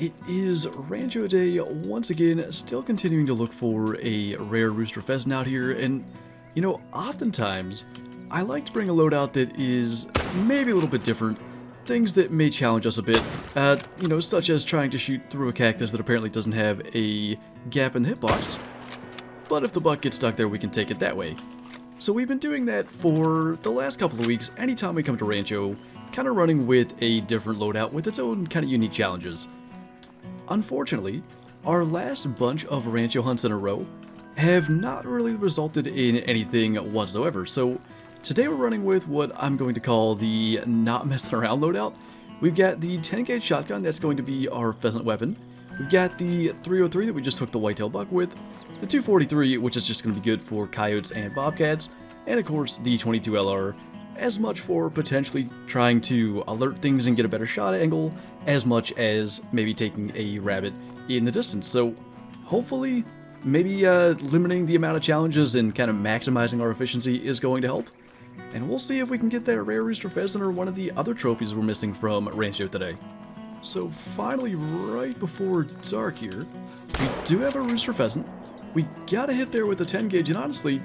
It is Rancho Day once again, still continuing to look for a rare rooster pheasant out here, and you know, oftentimes I like to bring a loadout that is maybe a little bit different, things that may challenge us a bit, you know, such as trying to shoot through a cactus that apparently doesn't have a gap in the hitbox, but if the buck gets stuck there, we can take it that way. So we've been doing that for the last couple of weeks, anytime we come to Rancho, kind of running with a different loadout with its own kind of unique challenges. Unfortunately, our last bunch of Rancho hunts in a row have not really resulted in anything whatsoever, so today we're running with what I'm going to call the not messing around loadout. We've got the 10 gauge shotgun, that's going to be our pheasant weapon. We've got the 303 that we just took the whitetail buck with, the 243, which is just going to be good for coyotes and bobcats, and of course the 22 LR, as much for potentially trying to alert things and get a better shot angle, as much as maybe taking a rabbit in the distance. So hopefully, maybe limiting the amount of challenges and kind of maximizing our efficiency is going to help. And we'll see if we can get that rare rooster pheasant or one of the other trophies we're missing from Rancho today. So finally, right before dark here, we do have a rooster pheasant. We gotta hit there with the 10 gauge, and honestly,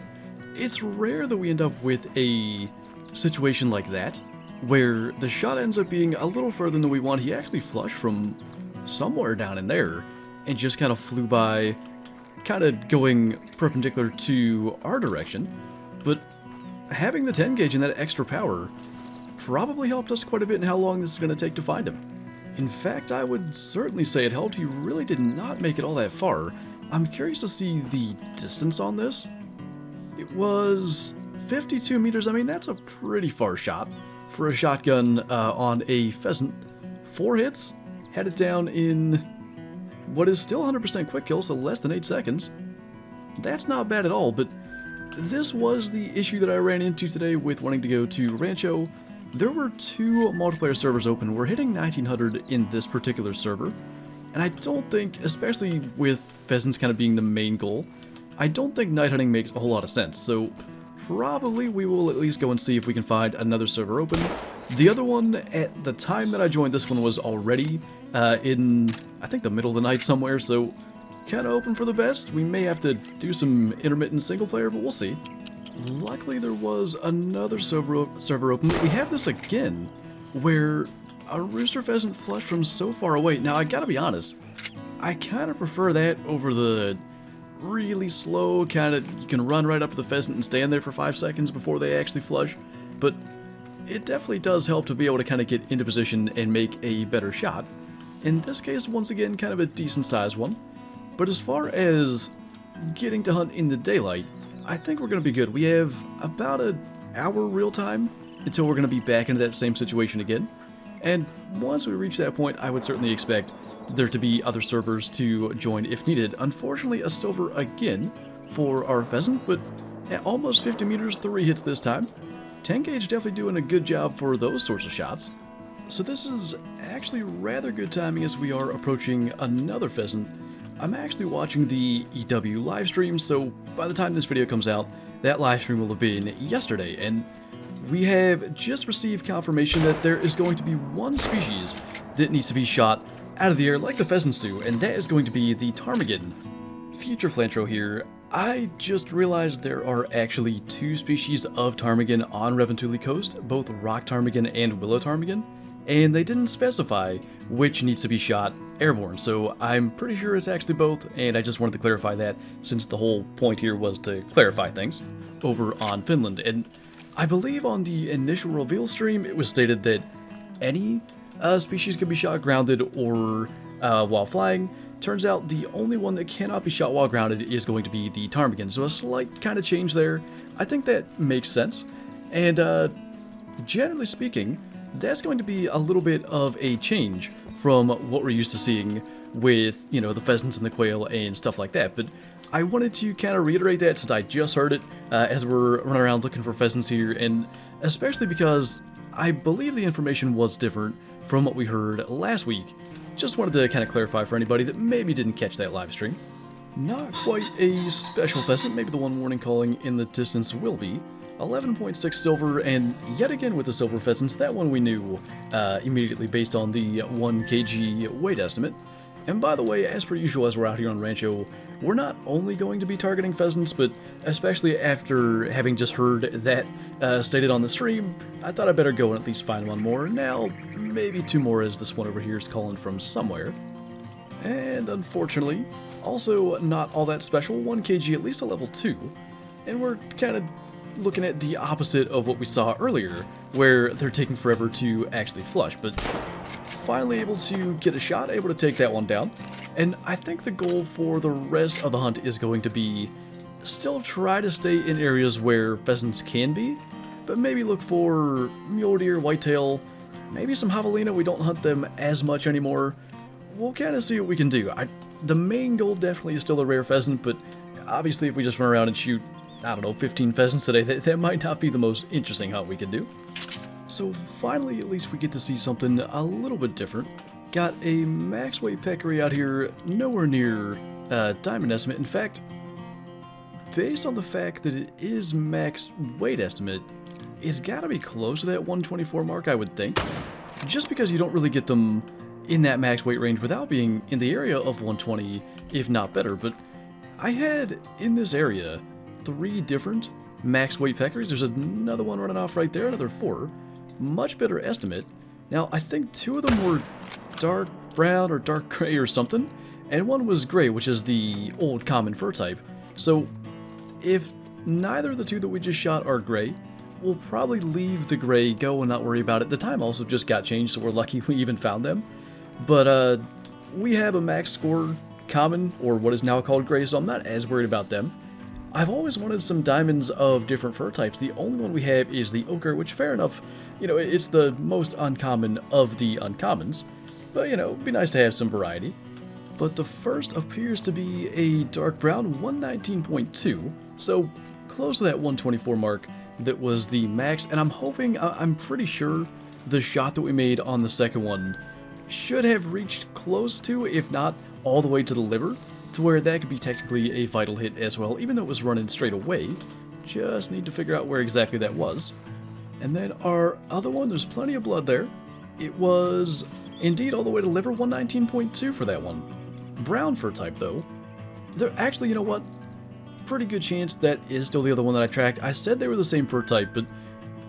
it's rare that we end up with a situation like that, where the shot ends up being a little further than we want. He actually flushed from somewhere down in there and just kind of flew by, kind of going perpendicular to our direction. But having the 10 gauge and that extra power probably helped us quite a bit in how long this is going to take to find him. In fact, I would certainly say it helped. He really did not make it all that far. I'm curious to see the distance on this. It was 52 meters. I mean, that's a pretty far shot for a shotgun on a pheasant. 4 hits, had it down in what is still 100% quick kill, so less than 8 seconds. That's not bad at all, but this was the issue that I ran into today with wanting to go to Rancho. There were 2 multiplayer servers open. We're hitting 1900 in this particular server, and I don't think, especially with pheasants kind of being the main goal, I don't think night hunting makes a whole lot of sense, so probably we will at least go and see if we can find another server open. The other one, at the time that I joined this one, was already in, I think, the middle of the night somewhere, so kind of open for the best. We may have to do some intermittent single player, but we'll see. Luckily, there was another server open. We have this again, where a rooster pheasant flushed from so far away. Now, I gotta be honest, I kind of prefer that over the really slow, kind of, you can run right up to the pheasant and stand there for 5 seconds before they actually flush, but it definitely does help to be able to kind of get into position and make a better shot. In this case, once again, kind of a decent sized one, but as far as getting to hunt in the daylight, I think we're going to be good. We have about an hour real time until we're going to be back into that same situation again, and once we reach that point, I would certainly expect there to be other servers to join if needed. Unfortunately, a silver again for our pheasant, but at almost 50 meters, 3 hits this time. 10 gauge definitely doing a good job for those sorts of shots. So this is actually rather good timing as we are approaching another pheasant. I'm actually watching the EW live stream, so by the time this video comes out, that live stream will have been yesterday, and we have just received confirmation that there is going to be one species that needs to be shot out of the air like the pheasants do, and that is going to be the Ptarmigan. Future Flantro here, I just realized there are actually 2 species of Ptarmigan on Reventuli Coast, both rock ptarmigan and willow ptarmigan, and they didn't specify which needs to be shot airborne, so I'm pretty sure it's actually both, and I just wanted to clarify that since the whole point here was to clarify things over on Finland. And I believe on the initial reveal stream it was stated that any species can be shot grounded or while flying. Turns out the only one that cannot be shot while grounded is going to be the ptarmigan, so a slight kind of change there. I think that makes sense, and generally speaking, that's going to be a little bit of a change from what we're used to seeing with, you know, the pheasants and the quail and stuff like that. But I wanted to kind of reiterate that since I just heard it as we're running around looking for pheasants here, and especially because I believe the information was different from what we heard last week. Just wanted to kind of clarify for anybody that maybe didn't catch that live stream. Not quite a special pheasant, maybe the one warning calling in the distance will be. 11.6 silver, and yet again with the silver pheasants, that one we knew immediately based on the 1 kg weight estimate. And by the way, as per usual as we're out here on Rancho, we're not only going to be targeting pheasants, but especially after having just heard that stated on the stream, I thought I'd better go and at least find one more. Now, maybe two more as this one over here is calling from somewhere. And unfortunately, also not all that special, 1 kg at least a level 2. And we're kind of looking at the opposite of what we saw earlier, where they're taking forever to actually flush, but finally able to get a shot, able to take that one down. And I think the goal for the rest of the hunt is going to be still try to stay in areas where pheasants can be, but maybe look for mule deer, whitetail, maybe some javelina. We don't hunt them as much anymore. We'll kind of see what we can do. The main goal definitely is still a rare pheasant, but obviously if we just run around and shoot, I don't know, 15 pheasants today, that might not be the most interesting hunt we could do. So finally, at least we get to see something a little bit different. Got a max weight peccary out here, nowhere near diamond estimate. In fact, based on the fact that it is max weight estimate, it's gotta be close to that 124 mark, I would think. Just because you don't really get them in that max weight range without being in the area of 120, if not better. But I had, in this area, 3 different max weight peccaries. There's another one running off right there, another 4. Much better estimate. Now, I think 2 of them were dark brown or dark gray or something, and one was gray, which is the old common fur type. So, if neither of the 2 that we just shot are gray, we'll probably leave the gray go and not worry about it. The time also just got changed, so we're lucky we even found them. But, we have a max score common, or what is now called gray, so I'm not as worried about them. I've always wanted some diamonds of different fur types. The only one we have is the ochre, which, fair enough, you know, it's the most uncommon of the uncommons. But, you know, it'd be nice to have some variety. But the first appears to be a dark brown, 119.2, so close to that 124 mark that was the max. And I'm hoping, I'm pretty sure the shot that we made on the second one should have reached close to, if not all the way to the liver, to where that could be technically a vital hit as well, even though it was running straight away. Just need to figure out where exactly that was. And then our other one, there's plenty of blood there. It was indeed all the way to liver, 119.2 for that one. Brown fur type though. There actually, you know what? Pretty good chance that is still the other one that I tracked. I said they were the same fur type, but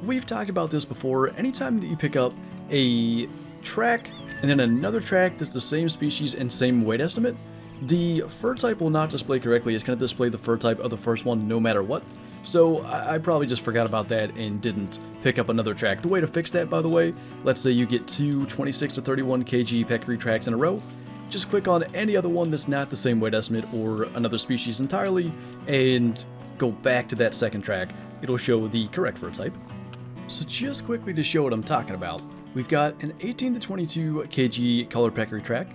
we've talked about this before. Anytime that you pick up a track and then another track that's the same species and same weight estimate, the fur type will not display correctly. It's going to display the fur type of the first one no matter what. So I probably just forgot about that and didn't pick up another track. The way to fix that, by the way, let's say you get 2 26 to 31 kg peccary tracks in a row, just click on any other one that's not the same weight estimate or another species entirely and go back to that second track. It'll show the correct fur type. So just quickly to show what I'm talking about, we've got an 18 to 22 kg color peccary track,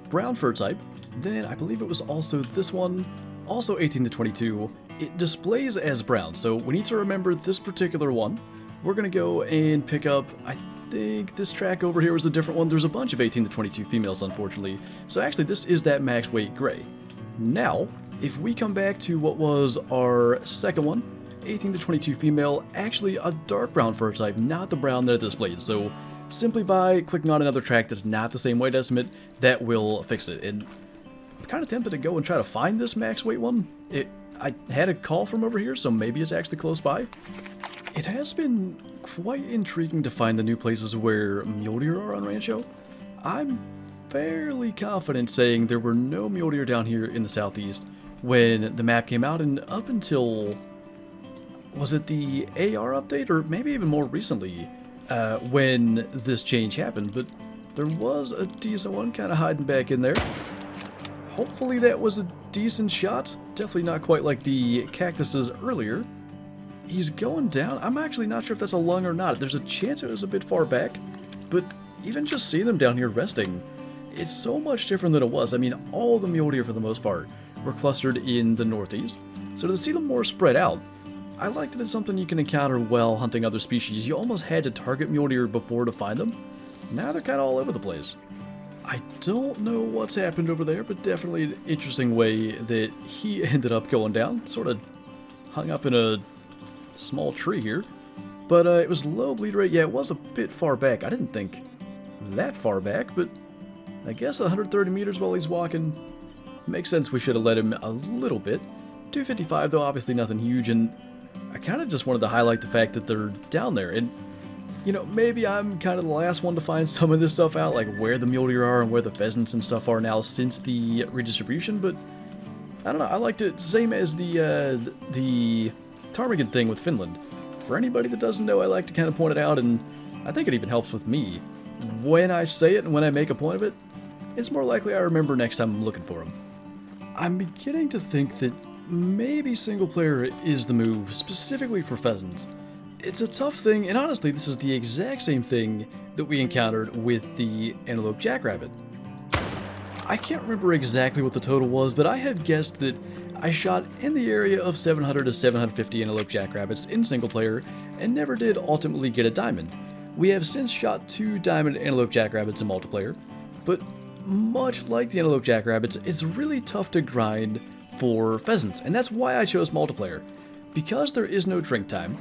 brown fur type. Then I believe it was also this one, also 18 to 22. It displays as brown, so we need to remember this particular one. We're going to go and pick up, I think this track over here was a different one. There's a bunch of 18 to 22 females, unfortunately. So actually this is that max weight gray. Now, if we come back to what was our second one, 18 to 22 female, actually a dark brown fur type, not the brown that it displayed. So simply by clicking on another track that's not the same weight estimate, that will fix it. And I'm kind of tempted to go and try to find this max weight one. I had a call from over here, so maybe it's actually close by. It has been quite intriguing to find the new places where mule deer are on Rancho. I'm fairly confident saying there were no mule deer down here in the southeast when the map came out, and up until, was it the AR update, or maybe even more recently, when this change happened, but there was a decent one kind of hiding back in there. Hopefully that was a decent shot. Definitely not quite like the cactuses earlier. He's going down. I'm actually not sure if that's a lung or not. There's a chance it was a bit far back, but even just seeing them down here resting, it's so much different than it was. I mean, all the mule deer for the most part were clustered in the northeast, so to see them more spread out, I like that it's something you can encounter while hunting other species. You almost had to target mule deer before to find them. Now they're kind of all over the place. I don't know what's happened over there, but definitely an interesting way that he ended up going down. Sort of hung up in a small tree here. But it was low bleed rate. Yeah, it was a bit far back. I didn't think that far back, but I guess 130 meters while he's walking. Makes sense we should have let him a little bit. 255 though, obviously nothing huge, and I kind of just wanted to highlight the fact that they're down there. And, you know, maybe I'm kind of the last one to find some of this stuff out, like where the mule deer are and where the pheasants and stuff are now since the redistribution, but I don't know, I liked it. Same as the Ptarmigan thing with Finland. For anybody that doesn't know, I like to kind of point it out, and I think it even helps with me. When I say it and when I make a point of it, it's more likely I remember next time I'm looking for them. I'm beginning to think that maybe single player is the move, specifically for pheasants. It's a tough thing, and honestly, this is the exact same thing that we encountered with the antelope jackrabbit. I can't remember exactly what the total was, but I had guessed that I shot in the area of 700 to 750 antelope jackrabbits in single player, and never did ultimately get a diamond. We have since shot 2 diamond antelope jackrabbits in multiplayer, but much like the antelope jackrabbits, it's really tough to grind for pheasants, and that's why I chose multiplayer. Because there is no drink time,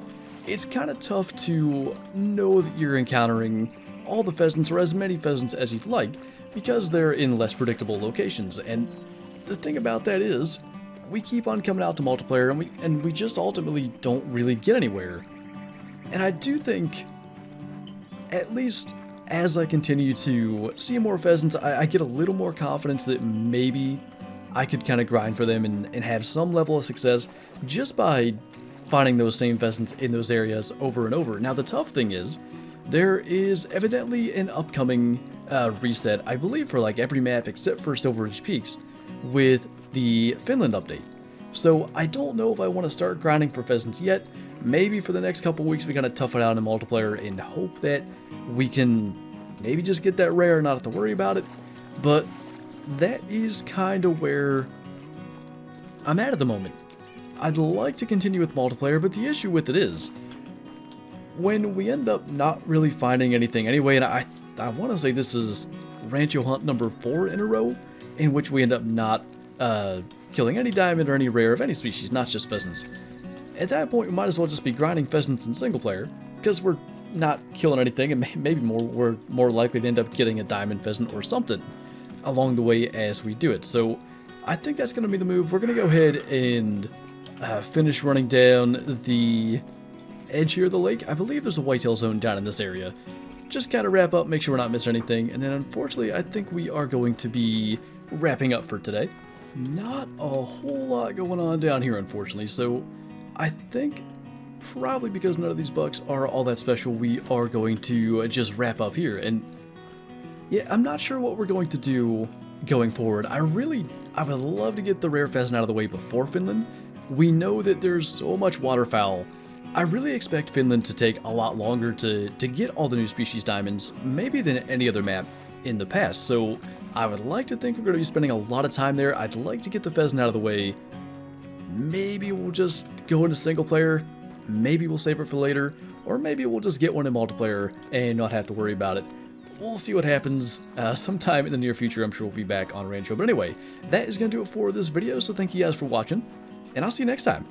it's kind of tough to know that you're encountering all the pheasants or as many pheasants as you'd like, because they're in less predictable locations. And the thing about that is, we keep on coming out to multiplayer and we just ultimately don't really get anywhere. And I do think, at least as I continue to see more pheasants, I get a little more confidence that maybe I could kind of grind for them and have some level of success just by finding those same pheasants in those areas over and over. Now the tough thing is, there is evidently an upcoming reset, I believe for like every map except for Silver Ridge Peaks, with the Finland update. So I don't know if I want to start grinding for pheasants yet. Maybe for the next couple weeks we kind of tough it out in multiplayer and hope that we can maybe just get that rare and not have to worry about it. But that is kind of where I'm at the moment. I'd like to continue with multiplayer, but the issue with it is, when we end up not really finding anything anyway, and I want to say this is Rancho Hunt number 4 in a row, in which we end up not killing any diamond or any rare of any species, not just pheasants. At that point, we might as well just be grinding pheasants in single player, because we're not killing anything, and maybe we're more likely to end up getting a diamond pheasant or something along the way as we do it. So I think that's going to be the move. We're going to go ahead and finish running down the edge here of the lake. I believe there's a whitetail zone down in this area. Just kind of wrap up, make sure we're not missing anything, and then unfortunately I think we are going to be wrapping up for today. Not a whole lot going on down here, unfortunately, so I think probably because none of these bucks are all that special, we are going to just wrap up here. And yeah, I'm not sure what we're going to do going forward. I would love to get the rare pheasant out of the way before Finland. We know that there's so much waterfowl. I really expect Finland to take a lot longer to get all the new species diamonds, maybe than any other map in the past. So I would like to think we're going to be spending a lot of time there. I'd like to get the pheasant out of the way. Maybe we'll just go into single player. Maybe we'll save it for later. Or maybe we'll just get one in multiplayer and not have to worry about it. We'll see what happens. Sometime in the near future, I'm sure we'll be back on Rancho. But anyway, that is going to do it for this video. So thank you guys for watching, and I'll see you next time.